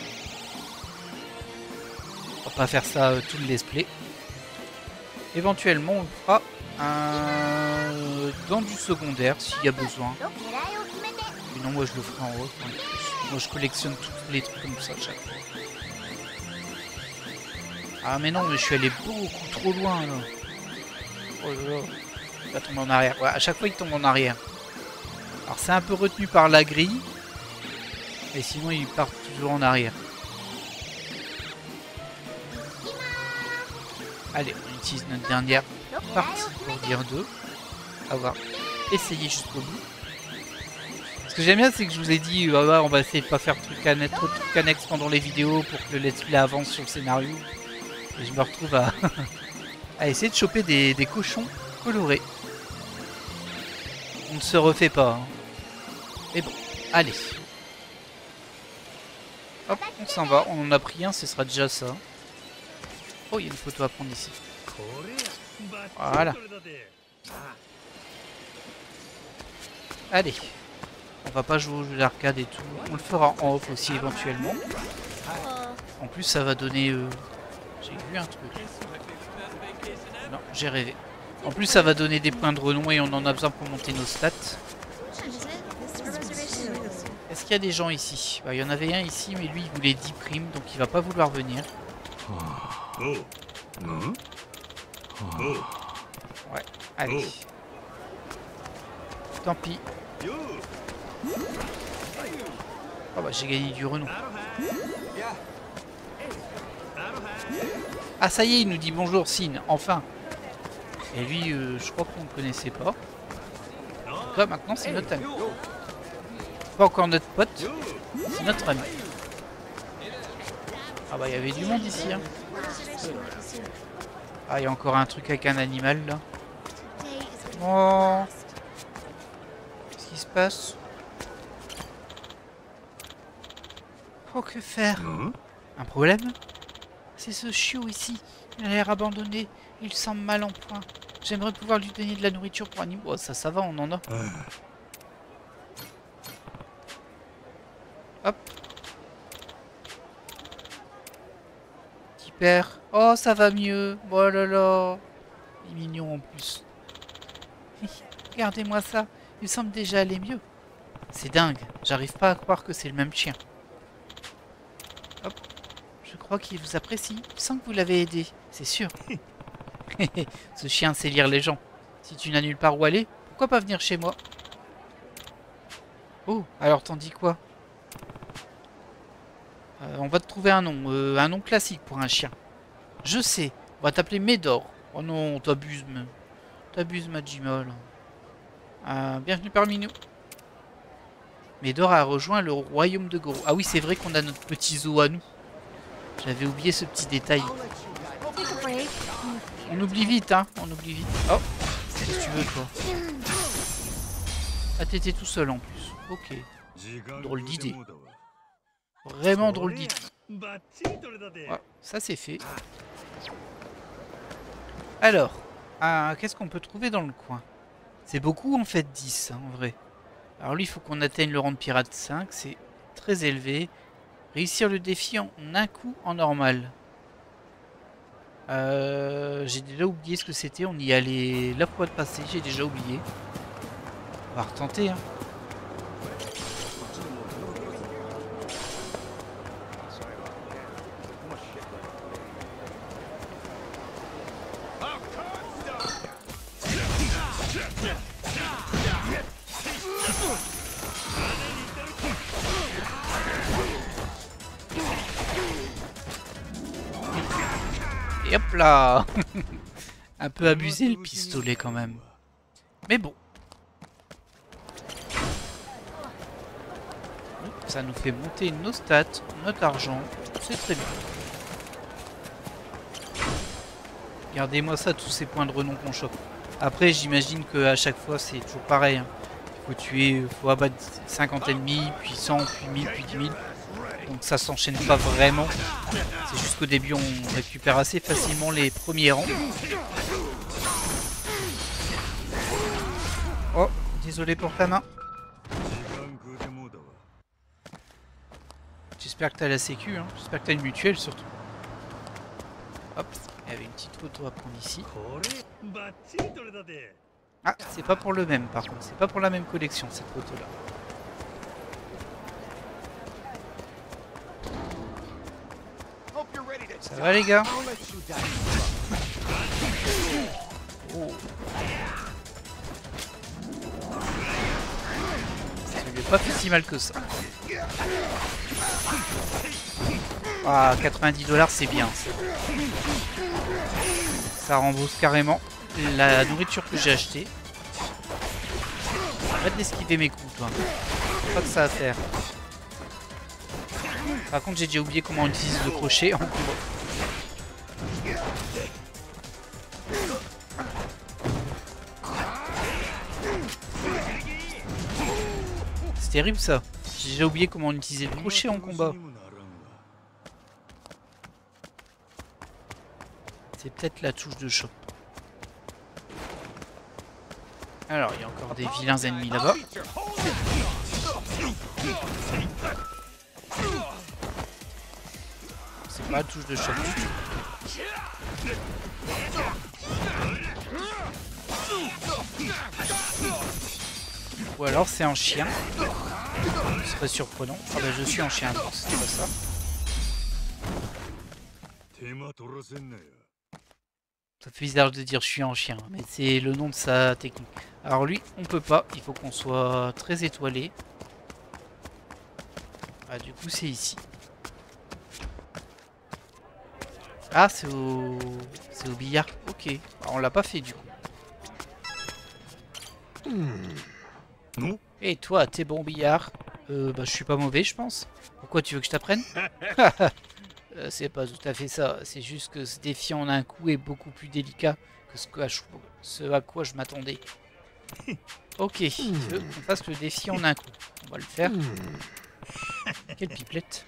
On va pas faire ça tout le let's play. Éventuellement, on le fera dans du secondaire s'il y a besoin. Sinon, moi je le ferai en haut. Moi je collectionne tous les trucs comme ça chaque fois. Ah mais non, mais je suis allé beaucoup trop loin là. Oh là là. Il va tomber en arrière. Ouais, à chaque fois il tombe en arrière. Alors c'est un peu retenu par la grille. Et sinon il part toujours en arrière. Allez, on utilise notre dernière partie pour dire 2. On va essayer jusqu'au bout. Ce que j'aime bien, c'est que je vous ai dit, on va essayer de pas faire trop de trucs annexes pendant les vidéos pour que le let's play avance sur le scénario. Et je me retrouve à, à essayer de choper des cochons colorés. On ne se refait pas. Hein. Mais bon, allez. Hop, on s'en va. On en a pris un, ce sera déjà ça. Oh, il y a une photo à prendre ici. Voilà. Allez. On va pas jouer au jeu d'arcade et tout. On le fera en off aussi éventuellement. En plus, ça va donner... J'ai vu un truc. Non, j'ai rêvé. En plus, ça va donner des points de renom et on en a besoin pour monter nos stats. Est-ce qu'il y a des gens ici? Bah, il y en avait un ici, mais lui, il voulait 10 primes, donc il va pas vouloir venir. Ouais, allez. Tant pis. Oh bah j'ai gagné du renom. Ah ça y est, il nous dit bonjour Sin, enfin. Et lui, je crois qu'on ne connaissait pas. En tout cas, maintenant c'est notre ami. Pas encore notre pote, c'est notre ami. Ah bah il y avait du monde ici. Hein. Ah il y a encore un truc avec un animal là. Oh. Qu'est-ce qui se passe? Oh que faire? Un problème? C'est ce chiot ici. Il a l'air abandonné. Il semble mal en point. J'aimerais pouvoir lui donner de la nourriture pour animaux. Oh, ça va, on en a. Hop. Petit père. Oh, ça va mieux. Oh là là. Il est mignon en plus. Regardez-moi ça. Il semble déjà aller mieux. C'est dingue. J'arrive pas à croire que c'est le même chien. Hop. Je crois qu'il vous apprécie. Je sens que vous l'avez aidé. C'est sûr. Ce chien sait lire les gens. Si tu n'as nulle part où aller, pourquoi pas venir chez moi? Oh, alors t'en dis quoi? On va te trouver un nom classique pour un chien. Je sais, on va t'appeler Médor. Oh non, t'abuses, Majimol. Bienvenue parmi nous. Médor a rejoint le royaume de Goro. Ah oui, c'est vrai qu'on a notre petit zoo à nous. J'avais oublié ce petit détail. On oublie vite, hein. On oublie vite. Oh, qu'est-ce que tu veux, toi? Ah, t'étais tout seul en plus. Ok. Drôle d'idée. Vraiment drôle d'idée. Ouais, ça c'est fait. Alors, qu'est-ce qu'on peut trouver dans le coin? C'est beaucoup en fait, 10 hein, en vrai. Alors lui, il faut qu'on atteigne le rang de pirate 5. C'est très élevé. Réussir le défi en un coup en normal. J'ai déjà oublié ce que c'était. On y allait la fois passée. J'ai déjà oublié. On va retenter. Hein. Et hop là. Un peu abusé le pistolet quand même. Mais bon. Ça nous fait monter nos stats, notre argent. C'est très bien. Regardez-moi ça, tous ces points de renom qu'on chope. Après, j'imagine qu'à chaque fois, c'est toujours pareil. Hein. Faut abattre 50 ennemis, puis 100, puis 1000, puis 10 000. Donc ça s'enchaîne pas vraiment. C'est juste qu'au début, on récupère assez facilement les premiers rangs. Oh, désolé pour ta main. J'espère que t'as la sécu, hein. J'espère que t'as une mutuelle surtout. Hop, il y avait une petite photo à prendre ici. Ah, c'est pas pour le même par contre, c'est pas pour la même collection cette photo là. Ça va les gars? Oh. Ça lui a pas fait si mal que ça. Ah, 90 $, c'est bien. Ça rembourse carrément la nourriture que j'ai achetée. Arrête d'esquiver mes coups, toi. Pas que ça à faire. Par contre, j'ai déjà oublié comment on utilise le crochet en combat. C'est terrible ça. J'ai déjà oublié comment on utilisait le crochet en combat. C'est peut-être la touche de choc. Alors, il y a encore des vilains ennemis là-bas. C'est pas la touche de choc du tout. Ou alors c'est un chien. Ce serait surprenant. Ah bah je suis un chien, donc c'était pas ça. Ça fait bizarre de dire je suis en chien, mais c'est le nom de sa technique. Alors lui, on peut pas, il faut qu'on soit très étoilé. Ah, du coup, c'est ici. Ah, c'est au billard. Ok. Alors, on l'a pas fait du coup. Non. Et toi, t'es bon au billard? Bah, je suis pas mauvais, je pense. Pourquoi tu veux que je t'apprenne? C'est pas tout à fait ça. C'est juste que ce défi en un coup est beaucoup plus délicat que ce à quoi je m'attendais. Ok, tu veux qu'on fasse le défi en un coup? On va le faire. Quelle pipelette.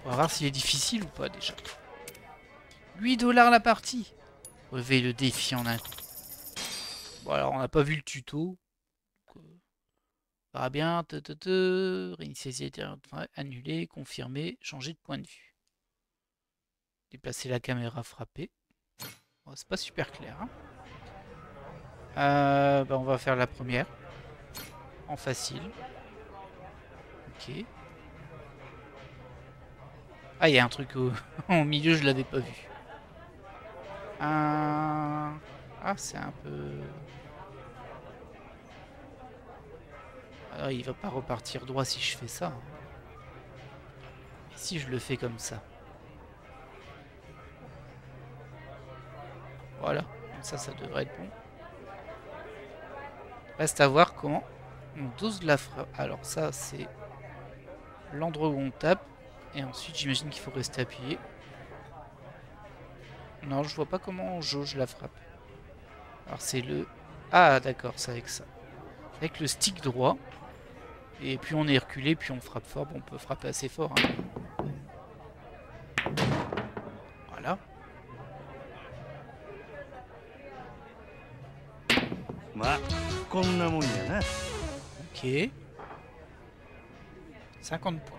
On va voir s'il est difficile ou pas déjà. 8 $ la partie. Relever le défi en un coup. Bon, alors on n'a pas vu le tuto. On verra bien. Réinitialiser, annuler, confirmer, changer de point de vue. Déplacer la caméra, frapper. Bon, c'est pas super clair. Hein. Bah, on va faire la première. En facile. Ok. Ah, il y a un truc au milieu, je l'avais pas vu. Ah, c'est un peu... Alors, il va pas repartir droit si je fais ça. Et si je le fais comme ça? Voilà. Comme ça devrait être bon. Reste à voir comment on dose la frappe. Alors ça, c'est l'endroit où on tape. Et ensuite, j'imagine qu'il faut rester appuyé. Non, je vois pas comment on jauge la frappe. Alors c'est le... Ah, d'accord, c'est avec ça. Avec le stick droit. Et plus on est reculé, plus on frappe fort. Bon, on peut frapper assez fort. Hein. Voilà. Ok. 50 points.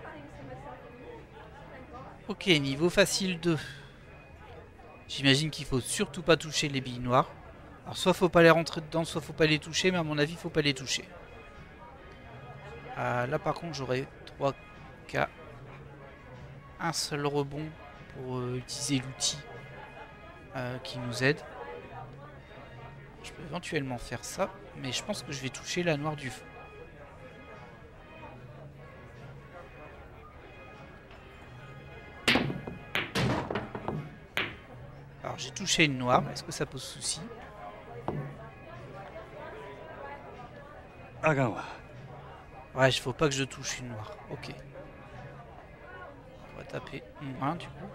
Ok, niveau facile 2. J'imagine qu'il faut surtout pas toucher les billes noires. Alors soit faut pas les rentrer dedans, soit faut pas les toucher, mais à mon avis faut pas les toucher. Là par contre j'aurai 3K. Un seul rebond pour utiliser l'outil qui nous aide. Je peux éventuellement faire ça, mais je pense que je vais toucher la noire du feu. Alors j'ai touché une noire, est-ce que ça pose souci? Ouais, il faut pas que je touche une noire. Ok. On va taper moins du coup.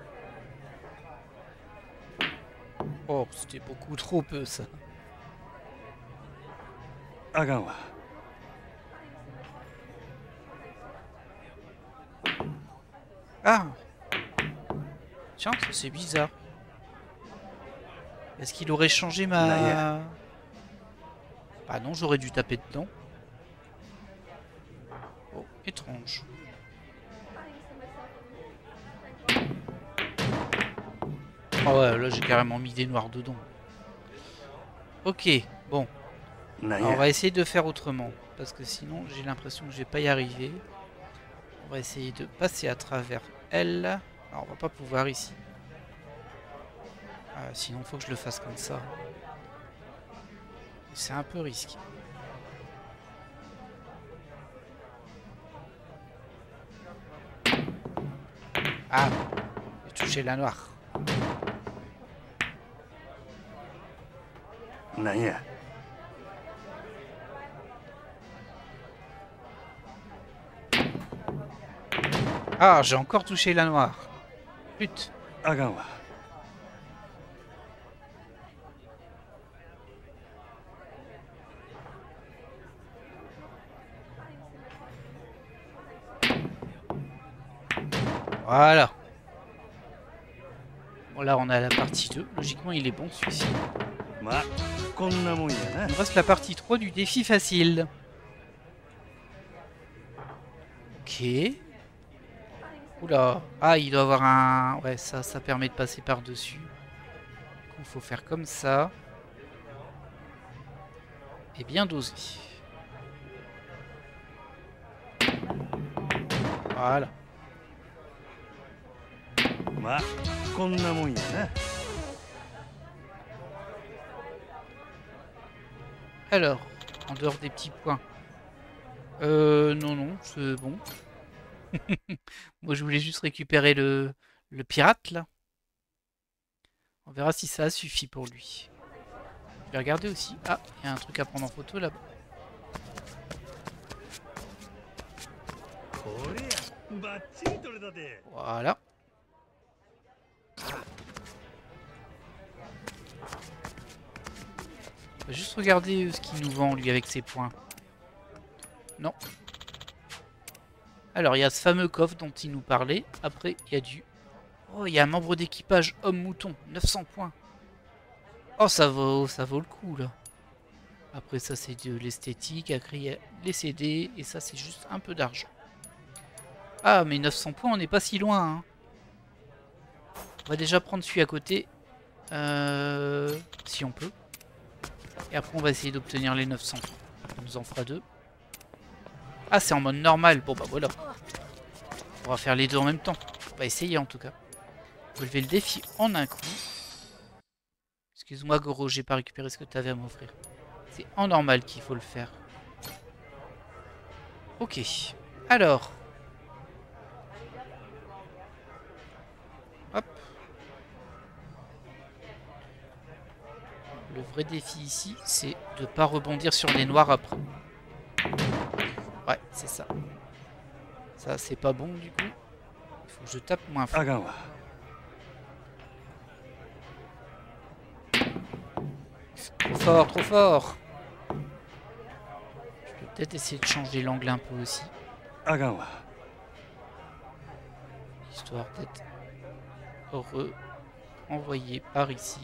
Oh, c'était beaucoup trop peu ça. Ah! Tiens, ça c'est bizarre. Est-ce qu'il aurait changé ma... Ah non, j'aurais dû taper dedans. Oh, étrange. Oh ouais, là j'ai carrément mis des noirs dedans. Ok, bon. Alors, on va essayer de faire autrement. Parce que sinon, j'ai l'impression que je vais pas y arriver. On va essayer de passer à travers elle. Alors, on va pas pouvoir ici. Sinon, il faut que je le fasse comme ça. C'est un peu risqué. Ah, j'ai touché la noire. Ah, j'ai encore touché la noire. Pute. Voilà. Bon, là, on a la partie 2. Logiquement, il est bon, celui-ci. Il nous reste la partie 3 du défi facile. Ok. Oula. Ah, il doit avoir un... Ouais, ça permet de passer par-dessus. Du coup, il faut faire comme ça. Et bien doser. Voilà. Alors, en dehors des petits points. Non, non, c'est bon. Moi, je voulais juste récupérer le pirate, là. On verra si ça suffit pour lui. Je vais regarder aussi. Ah, il y a un truc à prendre en photo, là-bas. Voilà. On va juste regarder ce qu'il nous vend, lui, avec ses points. Non. Alors, il y a ce fameux coffre dont il nous parlait. Après, il y a du... Oh, il y a un membre d'équipage homme-mouton. 900 points. Oh, ça vaut le coup, là. Après, ça, c'est de l'esthétique. Après, il y a les CD. Et ça, c'est juste un peu d'argent. Ah, mais 900 points, on n'est pas si loin. Hein. On va déjà prendre celui à côté. Si on peut. Et après, on va essayer d'obtenir les 900 points. On nous en fera 2. Ah, c'est en mode normal. Bon, bah voilà. On va faire les deux en même temps. On va essayer, en tout cas. Relever le défi en un coup. Excuse-moi, Goro, j'ai pas récupéré ce que tu avais à m'offrir. C'est en normal qu'il faut le faire. Ok. Alors. Hop. Le vrai défi ici, c'est de pas rebondir sur les noirs après. Ouais, c'est ça. Ça, c'est pas bon du coup. Il faut que je tape moins fort. Trop fort, trop fort. Je peux peut-être essayer de changer l'angle un peu aussi. Histoire d'être envoyé par ici.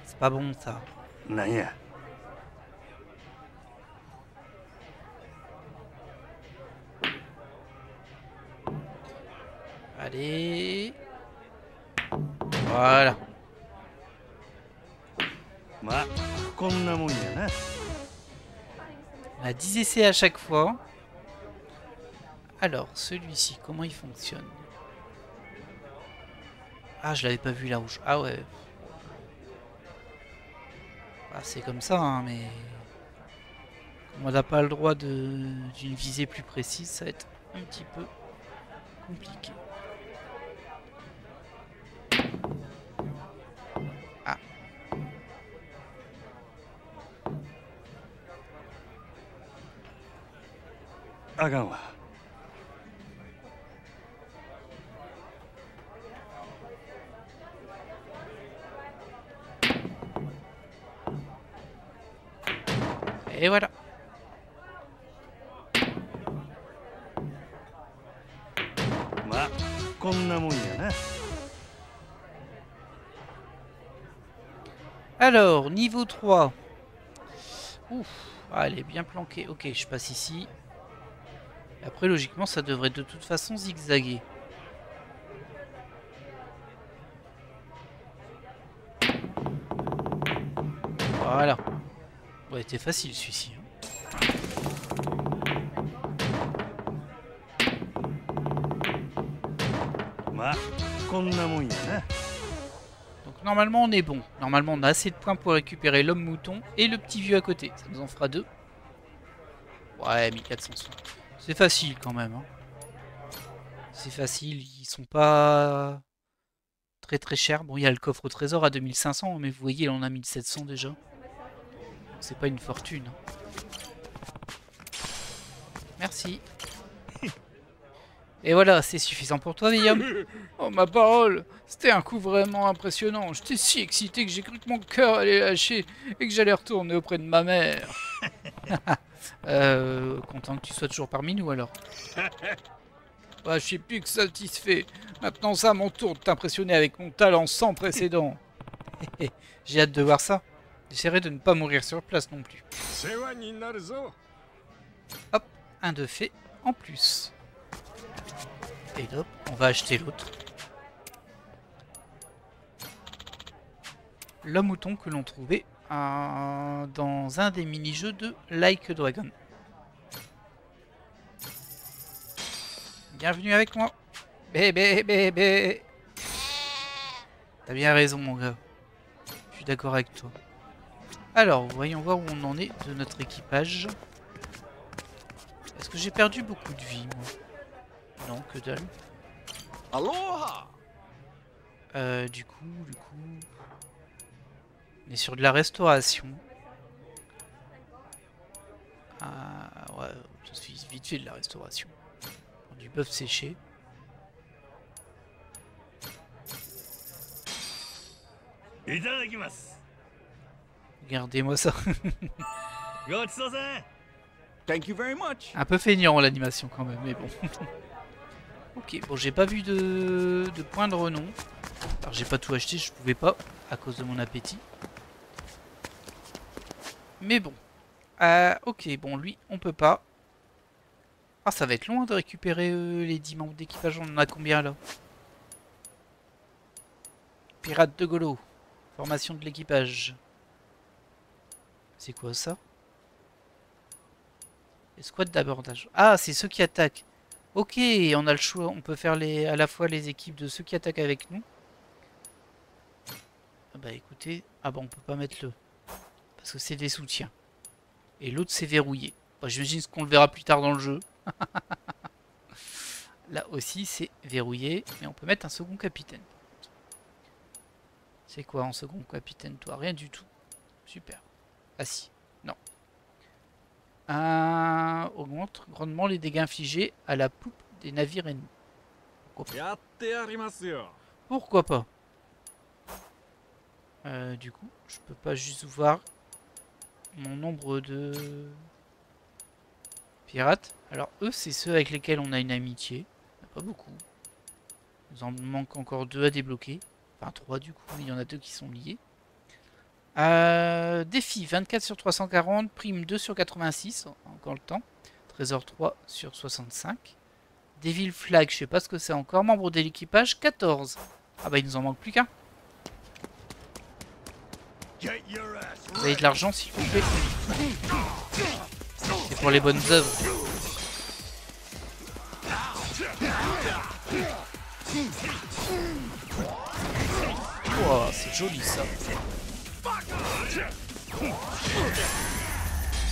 C'est pas bon ça. Allez. Voilà. On a 10 essais à chaque fois. Alors, celui-ci, comment il fonctionne? Ah, je l'avais pas vu la rouge. Ah ouais. Ah, c'est comme ça, hein, mais... Comme on n'a pas le droit d'une visée plus précise, ça va être un petit peu compliqué. Ah. Et voilà. Alors, niveau 3. Ouf, ah, elle est bien planquée. Ok, je passe ici. Après, logiquement, ça devrait de toute façon zigzaguer. Voilà. Ouais, c'était facile celui-ci. Donc normalement on est bon. Normalement on a assez de points pour récupérer l'homme mouton et le petit vieux à côté. Ça nous en fera 2. Ouais, 1400 soins. C'est facile quand même. Hein. C'est facile, ils sont pas très très chers. Bon, il y a le coffre au trésor à 2500, mais vous voyez, on a 1700 déjà. C'est pas une fortune. Merci. Et voilà, c'est suffisant pour toi, William. Oh, ma parole, c'était un coup vraiment impressionnant. J'étais si excité que j'ai cru que mon cœur allait lâcher et que j'allais retourner auprès de ma mère. Content que tu sois toujours parmi nous, alors. Bah, je suis plus que satisfait. Maintenant, c'est à mon tour de t'impressionner avec mon talent sans précédent. J'ai hâte de voir ça. J'essaierai de ne pas mourir sur place non plus. Hop, un de fait en plus. Et hop, on va acheter l'autre. Le mouton que l'on trouvait dans un des mini-jeux de Like a Dragon. Bienvenue avec moi. Bé. T'as bien raison, mon gars. Je suis d'accord avec toi. Alors, voyons voir où on en est de notre équipage. Est-ce que j'ai perdu beaucoup de vie, moi? Non, que dalle. Aloha! Du coup... On est sur de la restauration. Ah, ouais, ça se fait vite fait de la restauration. Du bœuf séché. Regardez-moi ça. Thank you very much. Un peu feignant l'animation quand même, mais bon. Ok, bon, j'ai pas vu de point de renom. Alors j'ai pas tout acheté, je pouvais pas à cause de mon appétit. Mais bon. Ok, bon, lui, on peut pas. Ah, ça va être loin de récupérer les 10 membres d'équipage. On en a combien là? Pirate de Golo. Formation de l'équipage. C'est quoi ça? Escouade d'abordage. Ah, c'est ceux qui attaquent. Ok, on a le choix. On peut faire à la fois les équipes de ceux qui attaquent avec nous. Ah bah écoutez. Ah bah on peut pas mettre le. Parce que c'est des soutiens. Et l'autre c'est verrouillé. Bah, j'imagine qu'on le verra plus tard dans le jeu. Là aussi c'est verrouillé. Mais on peut mettre un second capitaine. C'est quoi en second capitaine toi? Rien du tout. Super. Ah si. Non. Augmente grandement les dégâts infligés à la poupe des navires ennemis. Pourquoi pas? Du coup, je peux pas juste voir mon nombre de pirates. Alors eux, c'est ceux avec lesquels on a une amitié. Il n'y en a pas beaucoup. Il nous en manque encore 2 à débloquer. Enfin 3 du coup, mais il y en a 2 qui sont liés. Défi 24 sur 340, prime 2 sur 86, encore le temps. Trésor 3 sur 65. Devil Flag, je sais pas ce que c'est encore. Membre de l'équipage 14. Ah bah il nous en manque plus qu'un. Vous avez de l'argent s'il vous plaît? C'est pour les bonnes œuvres. Oh, c'est joli ça.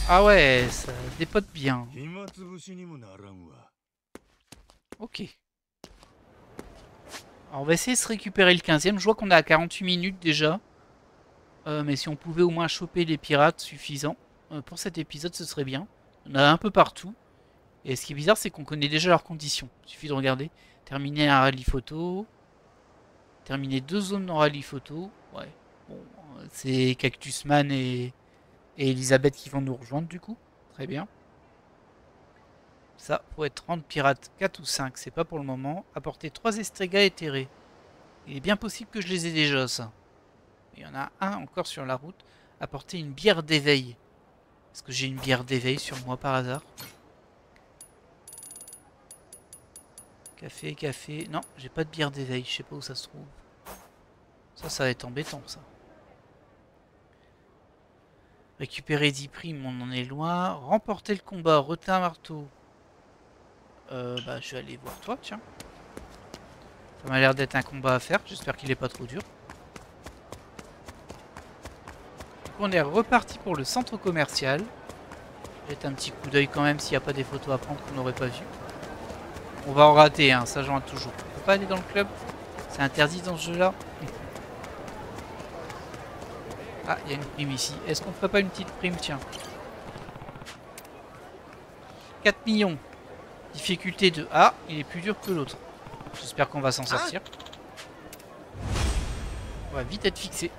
Ah ouais, ça dépote bien. Ok. Alors on va essayer de se récupérer le 15e. Je vois qu'on est à 48 minutes déjà. Mais si on pouvait au moins choper les pirates suffisants pour cet épisode, ce serait bien. On a un peu partout. Et ce qui est bizarre, c'est qu'on connaît déjà leurs conditions. Il suffit de regarder. Terminer un rallye photo. Terminer 2 zones en rallye photo. Ouais. Bon, c'est Cactusman et Elisabeth qui vont nous rejoindre du coup. Très bien. Ça, pour être 30 pirates, 4 ou 5, c'est pas pour le moment. Apporter 3 Estrega éthérés. Il est bien possible que je les ai déjà, ça. Il y en a un encore sur la route. Apporter une bière d'éveil. Est-ce que j'ai une bière d'éveil sur moi par hasard? Café. Non, j'ai pas de bière d'éveil. Je sais pas où ça se trouve. Ça va être embêtant, ça. Récupérer 10 primes, on en est loin. Remporter le combat, retin un marteau. Bah, je vais aller voir toi, tiens. Ça m'a l'air d'être un combat à faire. J'espère qu'il est pas trop dur. On est reparti pour le centre commercial. Jette un petit coup d'œil quand même s'il n'y a pas des photos à prendre qu'on n'aurait pas vu. On va en rater, hein, ça j'en ai toujours. On peut pas aller dans le club? C'est interdit dans ce jeu-là. Ah, il y a une prime ici. Est-ce qu'on ferait pas une petite prime, tiens? 4 millions. Difficulté de A, il est plus dur que l'autre. J'espère qu'on va s'en sortir. On va vite être fixé.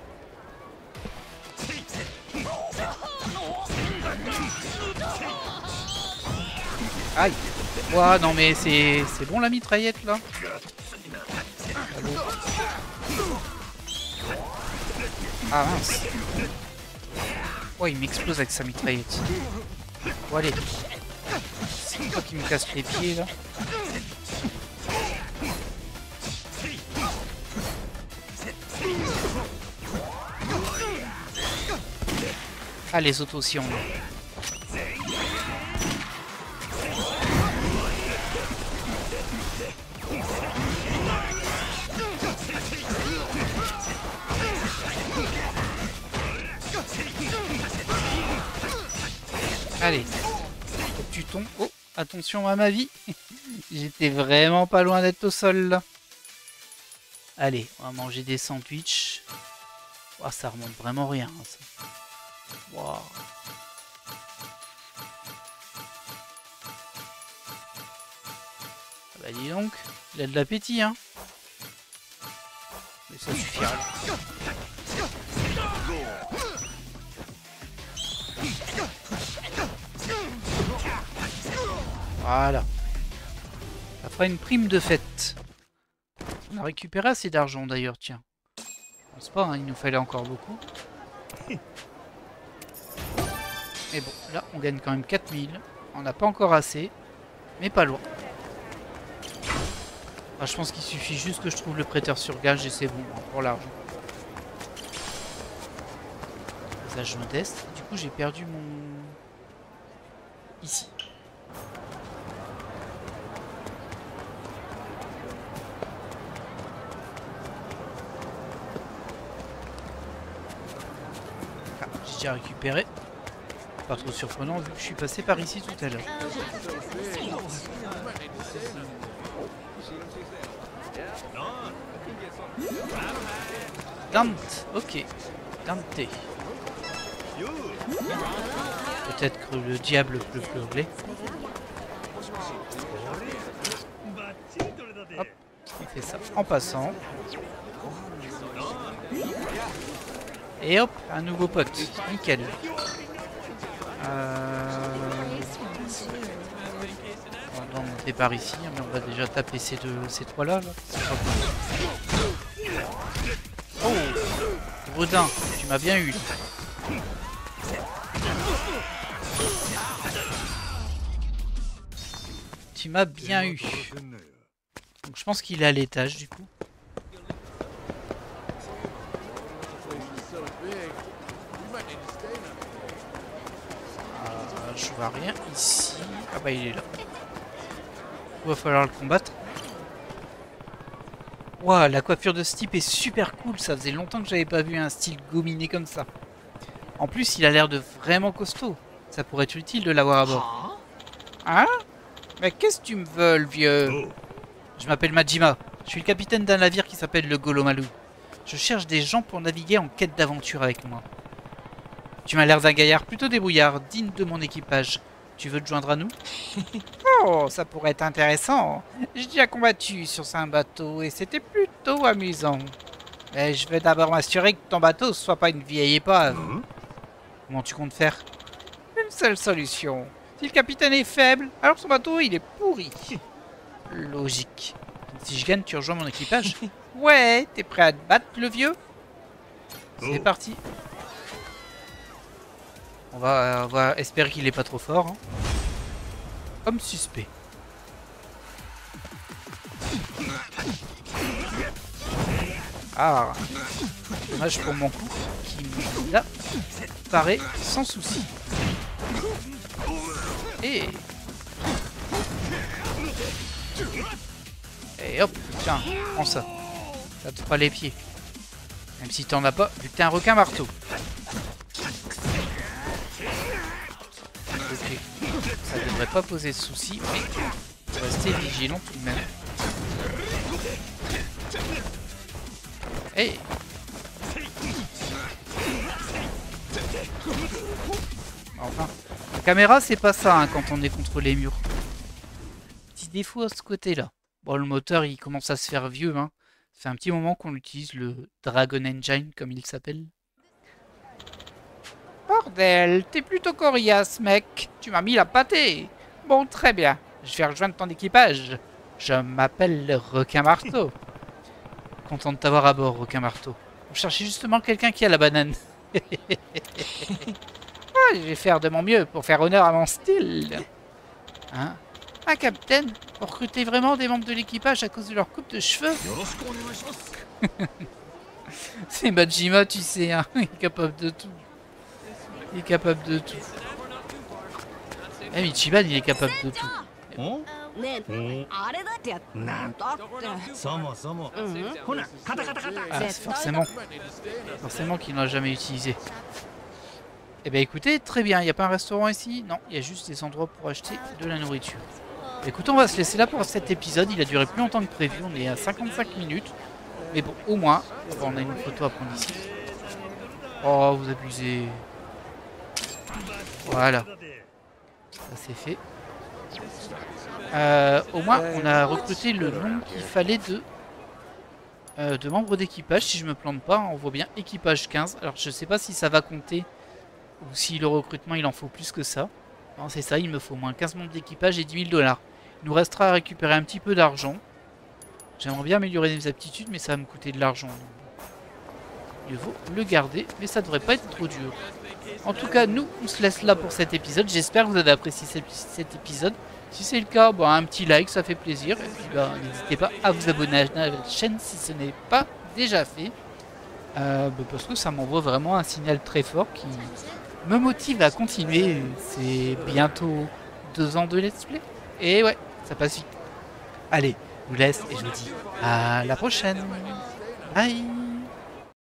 Aïe. Ouah, non mais c'est bon la mitraillette là. Ah mince. Ouais, il m'explose avec sa mitraillette. Bon allez. C'est toi qui me casse les pieds là. Ah les autres aussi on a. Allez. Faut que tu tombes. Oh, attention à ma vie. J'étais vraiment pas loin d'être au sol là. Allez, on va manger des sandwichs. Oh, ça remonte vraiment rien. Hein, ça. Wow. Ah bah dis donc, il a de l'appétit hein. Mais ça suffira. Voilà. Ça fera une prime de fête. On a récupéré assez d'argent d'ailleurs, tiens. Je pense pas, hein, il nous fallait encore beaucoup. Mais bon, là on gagne quand même 4000. On n'a pas encore assez, mais pas loin. Ah, je pense qu'il suffit juste que je trouve le prêteur sur gage et c'est bon hein, pour l'argent. Usage modeste. Du coup j'ai perdu mon... Ici. Ah, j'ai déjà récupéré. Pas trop surprenant vu que je suis passé par ici tout à l'heure. Dante, ok. Dante. Peut-être que le diable peut pleurer. Hop, il fait ça en passant. Et hop, un nouveau pote. Nickel. On va monter par ici, mais on va déjà taper ces trois-là. Là. Oh, Gredin, tu m'as bien eu. Tu m'as bien eu. Donc je pense qu'il est à l'étage du coup. Je vois rien ici. Ah bah il est là. Il va falloir le combattre. Waouh, la coiffure de ce type est super cool. Ça faisait longtemps que j'avais pas vu un style gominé comme ça. En plus, il a l'air de vraiment costaud. Ça pourrait être utile de l'avoir à bord. Hein? Mais qu'est-ce que tu me veux, vieux? Je m'appelle Majima. Je suis le capitaine d'un navire qui s'appelle le Golomalu. Je cherche des gens pour naviguer en quête d'aventure avec moi. Tu m'as l'air d'un gaillard plutôt débrouillard, digne de mon équipage. Tu veux te joindre à nous? Oh, ça pourrait être intéressant. J'ai déjà combattu sur un bateau et c'était plutôt amusant. Mais je vais d'abord m'assurer que ton bateau soit pas une vieille épave. Comment tu comptes faire? Une seule solution. Si le capitaine est faible, alors son bateau il est pourri. Logique. Si je gagne, tu rejoins mon équipage? Ouais, t'es prêt à te battre, le vieux? C'est parti. On va espérer qu'il est pas trop fort. Hein. Comme suspect. Ah, dommage pour mon coup qui là paraît sans souci. Et hop, tiens, prends ça. Ça te fera les pieds. Même si t'en as pas, vu que t'es un requin marteau. Ok, ça devrait pas poser de soucis, mais faut rester vigilant tout de même. Hey. Enfin, la caméra c'est pas ça hein, quand on est contre les murs. Petit défaut à ce côté-là. Bon, le moteur il commence à se faire vieux. Hein. Ça fait un petit moment qu'on utilise le Dragon Engine comme il s'appelle. Bordel, t'es plutôt coriace, mec. Tu m'as mis la pâtée. Bon, très bien. Je vais rejoindre ton équipage. Je m'appelle le requin marteau. Content de t'avoir à bord, requin marteau. On cherchait justement quelqu'un qui a la banane. Ouais, je vais faire de mon mieux pour faire honneur à mon style. Hein? Ah, capitaine, vous recrutez vraiment des membres de l'équipage à cause de leur coupe de cheveux? C'est Majima, tu sais, hein. Il est capable de tout. Il est capable de tout. Eh, Ichiban, il est capable de tout. Ah, c'est forcément qu'il n'a jamais utilisé. Eh bien écoutez, très bien, il n'y a pas un restaurant ici? Non, il y a juste des endroits pour acheter de la nourriture. Écoutez, on va se laisser là pour cet épisode, il a duré plus longtemps que prévu, on est à 55 minutes. Mais bon, au moins, on a une photo à prendre ici. Oh, vous abusez. Voilà. Ça c'est fait. Au moins, on a recruté le nombre qu'il fallait de membres d'équipage, si je me plante pas. On voit bien équipage 15. Alors, je sais pas si ça va compter ou si le recrutement, il en faut plus que ça. Non, c'est ça, il me faut au moins 15 membres d'équipage et 10 000 $. Il nous restera à récupérer un petit peu d'argent. J'aimerais bien améliorer mes aptitudes, mais ça va me coûter de l'argent. Il faut le garder, mais ça devrait pas être trop dur. En tout cas, nous, on se laisse là pour cet épisode. J'espère que vous avez apprécié cet épisode. Si c'est le cas, bah, un petit like, ça fait plaisir. Et puis, bah, n'hésitez pas à vous abonner à la chaîne si ce n'est pas déjà fait. Parce que ça m'envoie vraiment un signal très fort qui me motive à continuer. C'est bientôt 2 ans de let's play. Et ouais, ça passe vite. Allez, je vous laisse et je vous dis à la prochaine. Bye.